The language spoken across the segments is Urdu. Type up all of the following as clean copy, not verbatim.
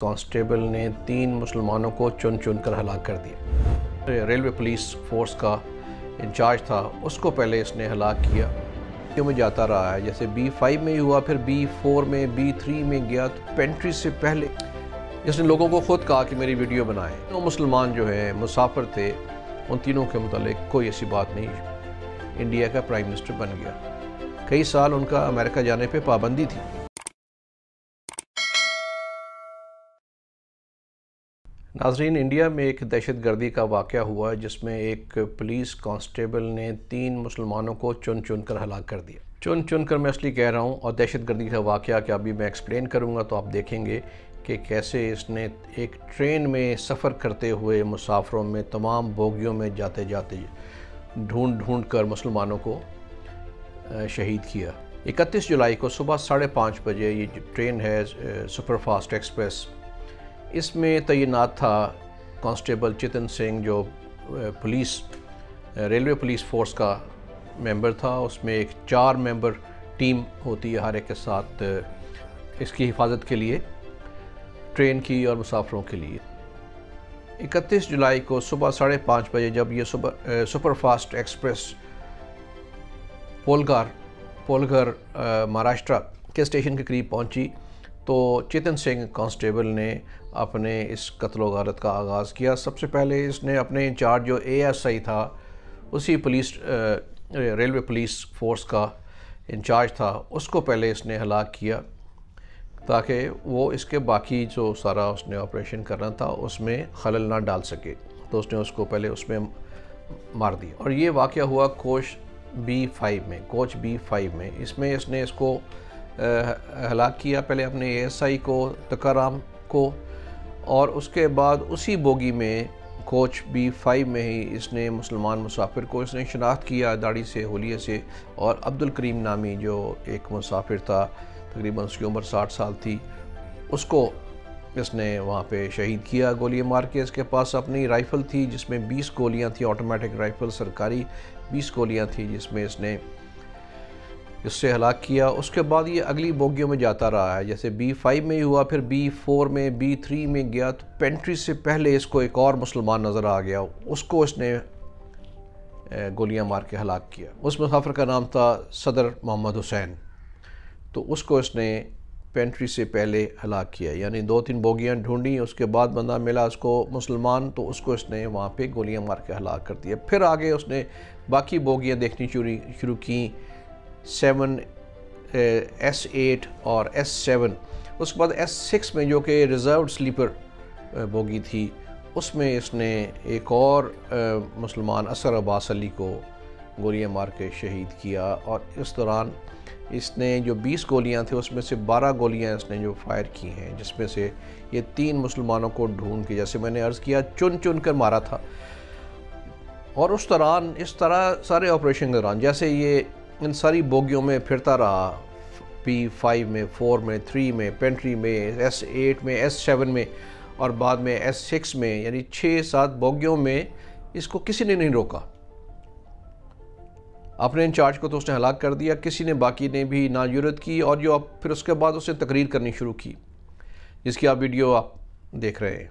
کانسٹیبل نے 3 مسلمانوں کو چن چن کر ہلاک کر دیا۔ ریلوے پولیس فورس کا انچارج تھا، اس کو پہلے اس نے ہلاک کیا۔ میں جاتا رہا ہے، جیسے B5 میں ہوا، پھر B4 میں، B3 میں گیا، تو پینٹری سے پہلے اس نے لوگوں کو خود کہا کہ میری ویڈیو بنائیں۔ وہ مسلمان جو ہیں مسافر تھے، ان تینوں کے متعلق کوئی ایسی بات نہیں۔ انڈیا کا پرائم منسٹر بن گیا، کئی سال ان کا امریکہ جانے پہ پابندی تھی۔ ناظرین، انڈیا میں ایک دہشت گردی کا واقعہ ہوا جس میں ایک پولیس کانسٹیبل نے 3 مسلمانوں کو چن چن کر ہلاک کر دیا۔ چن چن کر میں اس لیے کہہ رہا ہوں، اور دہشت گردی کا واقعہ کہ ابھی میں ایکسپلین کروں گا تو آپ دیکھیں گے کہ کیسے اس نے ایک ٹرین میں سفر کرتے ہوئے مسافروں میں تمام بوگیوں میں جاتے جاتے ڈھونڈ ڈھونڈ کر مسلمانوں کو شہید کیا۔ 31 جولائی کو صبح 5:30 بجے یہ جو ٹرین ہے سپر فاسٹ ایکسپریس، اس میں تعینات تھا کانسٹیبل چتن سنگھ، جو ریلوے پولیس فورس کا ممبر تھا۔ اس میں ایک 4 ممبر ٹیم ہوتی ہے ہر ایک کے ساتھ اس کی حفاظت کے لیے، ٹرین کی اور مسافروں کے لیے۔ 31 جولائی کو صبح 5:30 بجے جب یہ سپر فاسٹ ایکسپریس پولگھر مہاراشٹرا کے اسٹیشن کے قریب پہنچی تو چتن سنگھ کانسٹیبل نے اپنے اس قتل و غارت کا آغاز کیا۔ سب سے پہلے اس نے اپنے انچارج جو ASI تھا، اسی ریلوے پولیس فورس کا انچارج تھا، اس کو پہلے اس نے ہلاک کیا تاکہ وہ اس کے باقی جو سارا اس نے آپریشن کرنا تھا اس میں خلل نہ ڈال سکے، تو اس نے اس کو پہلے اس میں مار دیا۔ اور یہ واقعہ ہوا کوچ B5 میں، اس میں اس نے اس کو ہلاک کیا، پہلے اپنے ASI کو، تکارام کو، اور اس کے بعد اسی بوگی میں کوچ B5 میں ہی اس نے مسلمان مسافر کو اس نے شناخت کیا داڑھی سے، حلیے سے، اور عبدالکریم نامی جو ایک مسافر تھا، تقریباً اس کی عمر 60 سال تھی، اس کو اس نے وہاں پہ شہید کیا گولیاں مار کے۔ اس کے پاس اپنی رائفل تھی جس میں 20 گولیاں تھیں، آٹومیٹک رائفل سرکاری 20 گولیاں تھیں، جس میں اس نے اس سے ہلاک کیا۔ اس کے بعد یہ اگلی بوگیوں میں جاتا رہا ہے، جیسے B5 میں ہوا، پھر B4 میں، B3 میں گیا، تو پینٹری سے پہلے اس کو ایک اور مسلمان نظر آ گیا، اس کو اس نے گولیاں مار کے ہلاک کیا۔ اس مسافر کا نام تھا صدر محمد حسین، تو اس کو اس نے پینٹری سے پہلے ہلاک کیا، یعنی 2-3 بوگیاں ڈھونڈی، اس کے بعد بندہ ملا اس کو مسلمان، تو اس کو اس نے وہاں پہ گولیاں مار کے ہلاک کر دیا۔ پھر آگے اس نے باقی بوگیاں دیکھنی شروع کی، 7 S8 اور S7، اس کے بعد S6 میں جو کہ ریزروڈ سلیپر بوگی تھی، اس میں اس نے ایک اور مسلمان اثر عباس علی کو گولیاں مار کے شہید کیا۔ اور اس دوران اس نے جو 20 گولیاں تھیں اس میں سے 12 گولیاں اس نے جو فائر کی ہیں، جس میں سے یہ 3 مسلمانوں کو ڈھونڈ کے، جیسے میں نے عرض کیا، چن چن کر مارا تھا۔ اور اس طرح سارے آپریشن کے دوران جیسے یہ ان ساری بوگیوں میں پھرتا رہا، B5 میں، 4 میں، 3 میں، پینٹری میں، S8 میں، S7 میں، اور بعد میں S6 میں، یعنی 6-7 بوگیوں میں اس کو کسی نے نہیں روکا۔ اپنے انچارج کو تو اس نے ہلاک کر دیا، کسی نے باقی نے بھی نہ جرأت کی، اور جو پھر اس کے بعد اس نے تقریر کرنی شروع کی، جس کی آپ ویڈیو آپ دیکھ رہے ہیں۔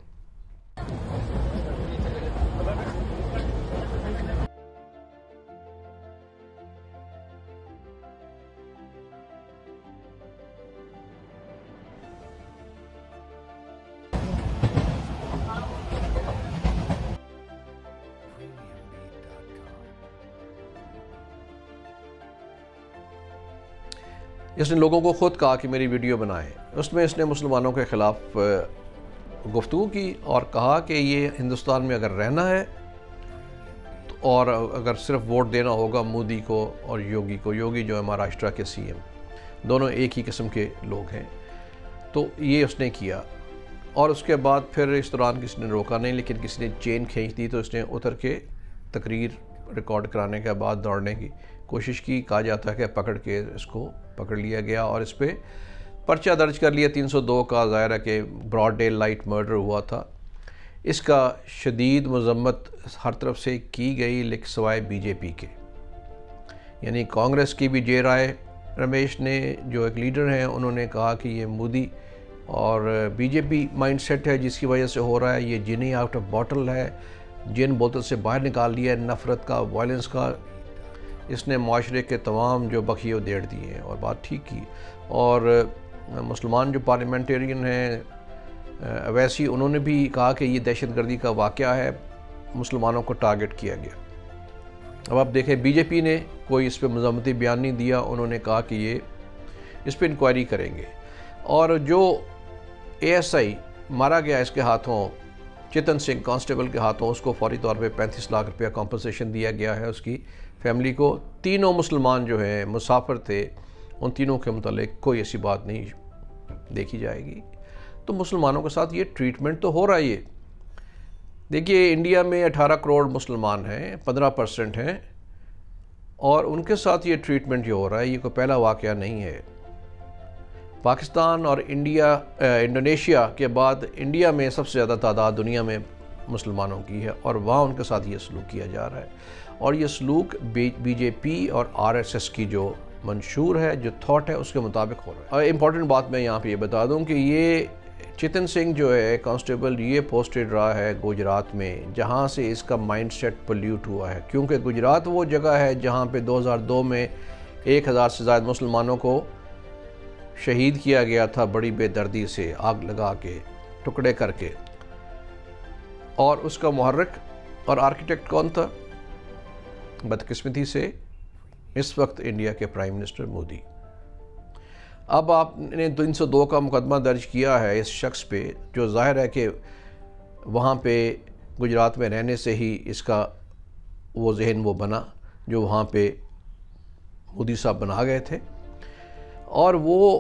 اس نے لوگوں کو خود کہا کہ میری ویڈیو بنائیں۔ اس میں اس نے مسلمانوں کے خلاف گفتگو کی اور کہا کہ یہ ہندوستان میں اگر رہنا ہے اور اگر صرف ووٹ دینا ہوگا مودی کو اور یوگی کو، یوگی جو ہے مہاراشٹرا کے CM، دونوں ایک ہی قسم کے لوگ ہیں، تو یہ اس نے کیا۔ اور اس کے بعد پھر اس دوران کسی نے روکا نہیں، لیکن کسی نے چین کھینچ دی تو اس نے اتر کے تقریر ریکارڈ کرانے کے بعد دوڑنے کی کوشش کی۔ کہا جاتا ہے کہ پکڑ کے اس کو پکڑ لیا گیا اور اس پہ پرچہ درج کر لیا 302 کا۔ ظاہر ہے کہ براڈ ڈے لائٹ مرڈر ہوا تھا۔ اس کا شدید مذمت ہر طرف سے کی گئی، لیکن سوائے BJP کے، یعنی کانگریس کی بھی جے رائے رمیش نے جو ایک لیڈر ہیں، انہوں نے کہا کہ یہ مودی اور بی جے پی مائنڈ سیٹ ہے جس کی وجہ سے ہو رہا ہے. یہ جنی آؤٹ آف باٹل ہے, جن بوتل سے باہر نکال لیا ہے نفرت کا, وائلنس کا. اس نے معاشرے کے تمام جو بخیے ادھیڑ دیے ہیں اور بات ٹھیک کی. اور مسلمان جو پارلیمنٹیرین ہیں اویسی, انہوں نے بھی کہا کہ یہ دہشت گردی کا واقعہ ہے, مسلمانوں کو ٹارگٹ کیا گیا. اب آپ دیکھیں بی جے پی نے کوئی اس پہ مذمتی بیان نہیں دیا, انہوں نے کہا کہ یہ اس پہ انکوائری کریں گے. اور جو اے ایس آئی مارا گیا اس کے ہاتھوں, چتن سنگھ کانسٹیبل کے ہاتھوں, اس کو فوری طور پہ 35 لاکھ روپیہ کمپنسیشن دیا گیا ہے اس کی فیملی کو. تینوں مسلمان جو ہیں مسافر تھے, ان تینوں کے متعلق کوئی ایسی بات نہیں دیکھی جائے گی. تو مسلمانوں کے ساتھ یہ ٹریٹمنٹ تو ہو رہا ہے. یہ دیکھیے انڈیا میں 18 کروڑ مسلمان ہیں, 15% ہیں, اور ان کے ساتھ یہ ٹریٹمنٹ جو ہو رہا ہے یہ کوئی پہلا واقعہ نہیں ہے. پاکستان اور انڈونیشیا کے بعد انڈیا میں سب سے زیادہ تعداد دنیا میں مسلمانوں کی ہے, اور وہاں ان کے ساتھ یہ سلوک کیا جا رہا ہے. اور یہ سلوک بی جے پی اور آر ایس ایس کی جو منشور ہے, جو تھاٹ ہے, اس کے مطابق ہو رہا ہے. اور امپورٹنٹ بات میں یہاں پہ یہ بتا دوں کہ یہ چتن سنگھ جو ہے کانسٹیبل, یہ پوسٹڈ رہا ہے گجرات میں, جہاں سے اس کا مائنڈ سیٹ پلیوٹ ہوا ہے. کیونکہ گجرات وہ جگہ ہے جہاں پہ 2002 میں 1000 سے زائد مسلمانوں کو شہید کیا گیا تھا بڑی بے دردی سے, آگ لگا کے, ٹکڑے کر کے. اور اس کا محرک اور آرکیٹیکٹ کون تھا؟ بدقسمتی سے اس وقت انڈیا کے پرائم منسٹر مودی. اب آپ نے 302 کا مقدمہ درج کیا ہے اس شخص پہ, جو ظاہر ہے کہ وہاں پہ گجرات میں رہنے سے ہی اس کا وہ ذہن وہ بنا جو وہاں پہ مودی صاحب بنا گئے تھے. اور وہ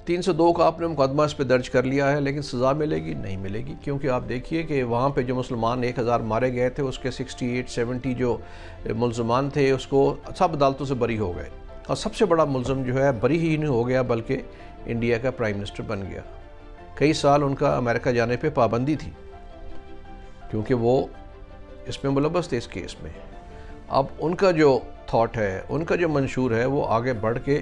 302 کا آپ نے مقدمہ اس پہ درج کر لیا ہے, لیکن سزا ملے گی؟ نہیں ملے گی. کیونکہ آپ دیکھیے کہ وہاں پہ جو مسلمان 1000 مارے گئے تھے, اس کے 68-70 جو ملزمان تھے اس کو سب عدالتوں سے بری ہو گئے. اور سب سے بڑا ملزم جو ہے بری ہی نہیں ہو گیا, بلکہ انڈیا کا پرائم منسٹر بن گیا. کئی سال ان کا امریکہ جانے پہ پابندی تھی کیونکہ وہ اس میں ملوث تھے اس کیس میں. اب ان کا جو تھاٹ ہے, ان کا جو منشور ہے, وہ آگے بڑھ کے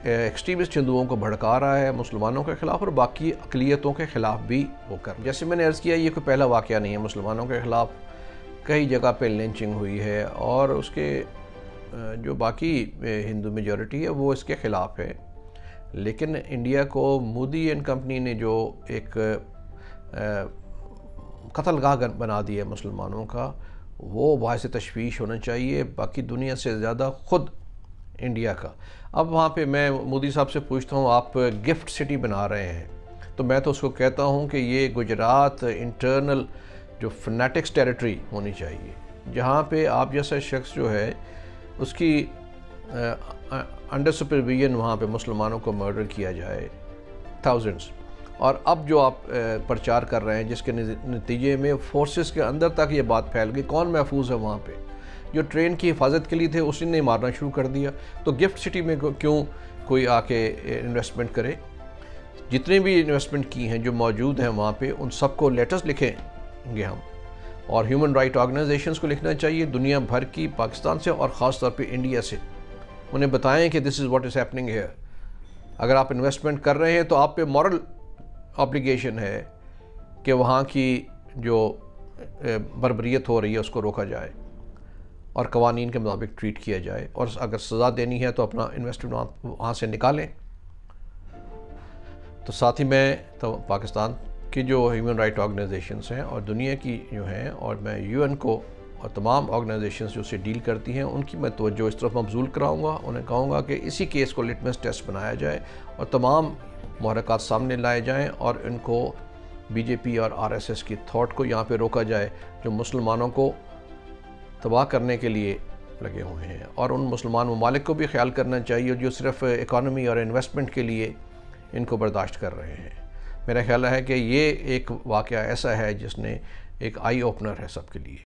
ایکسٹریمسٹ ہندوؤں کو بھڑکا رہا ہے مسلمانوں کے خلاف, اور باقی اقلیتوں کے خلاف بھی وہ کر. جیسے میں نے عرض کیا, یہ کوئی پہلا واقعہ نہیں ہے. مسلمانوں کے خلاف کئی جگہ پہ لنچنگ ہوئی ہے, اور اس کے جو باقی ہندو میجورٹی ہے وہ اس کے خلاف ہے. لیکن انڈیا کو مودی اینڈ کمپنی نے جو ایک قتل گاہ بنا دیا ہے مسلمانوں کا, وہ باعث تشویش ہونا چاہیے باقی دنیا سے زیادہ خود انڈیا کا. اب وہاں پہ میں مودی صاحب سے پوچھتا ہوں, آپ گفٹ سٹی بنا رہے ہیں, تو میں تو اس کو کہتا ہوں کہ یہ گجرات انٹرنل جو فنیٹکس ٹیریٹری ہونی چاہیے, جہاں پہ آپ جیسا شخص جو ہے اس کی انڈر سپرویژن وہاں پہ مسلمانوں کو مرڈر کیا جائے تھاؤزنڈز. اور اب جو آپ پرچار کر رہے ہیں جس کے نتیجے میں فورسز کے اندر تک یہ بات پھیل گئی, کون محفوظ ہے وہاں پہ؟ جو ٹرین کی حفاظت کے لیے تھے اسی نے مارنا شروع کر دیا. تو گفٹ سٹی میں کیوں کوئی آ کے انویسٹمنٹ کرے؟ جتنے بھی انویسٹمنٹ کی ہیں جو موجود ہیں وہاں پہ, ان سب کو لیٹرز لکھیں گے ہم, اور ہیومن رائٹ آرگنائزیشنز کو لکھنا چاہیے دنیا بھر کی, پاکستان سے اور خاص طور پہ انڈیا سے. انہیں بتائیں کہ this is what is happening here. اگر آپ انویسٹمنٹ کر رہے ہیں تو آپ پہ مورل آبلیگیشن ہے کہ وہاں کی جو بربریت ہو رہی ہے اس کو روکا جائے اور قوانین کے مطابق ٹریٹ کیا جائے, اور اگر سزا دینی ہے تو اپنا انویسٹمنٹ وہاں سے نکالیں. تو ساتھ ہی میں تو پاکستان کی جو ہیومن رائٹ آرگنائزیشنز ہیں اور دنیا کی جو ہیں, اور میں یو این کو اور تمام آرگنائزیشنز جو اسے ڈیل کرتی ہیں, ان کی میں توجہ اس طرف مبذول کراؤں گا. انہیں کہوں گا کہ اسی کیس کو لٹمس ٹیسٹ بنایا جائے اور تمام محرکات سامنے لائے جائیں, اور ان کو بی جے پی اور آر ایس ایس کی تھاٹ کو یہاں پہ روکا جائے جو مسلمانوں کو تباہ کرنے کے لیے لگے ہوئے ہیں. اور ان مسلمان ممالک کو بھی خیال کرنا چاہیے جو صرف اکانومی اور انویسٹمنٹ کے لیے ان کو برداشت کر رہے ہیں. میرا خیال ہے کہ یہ ایک واقعہ ایسا ہے جس نے ایک آئی اوپنر ہے سب کے لیے.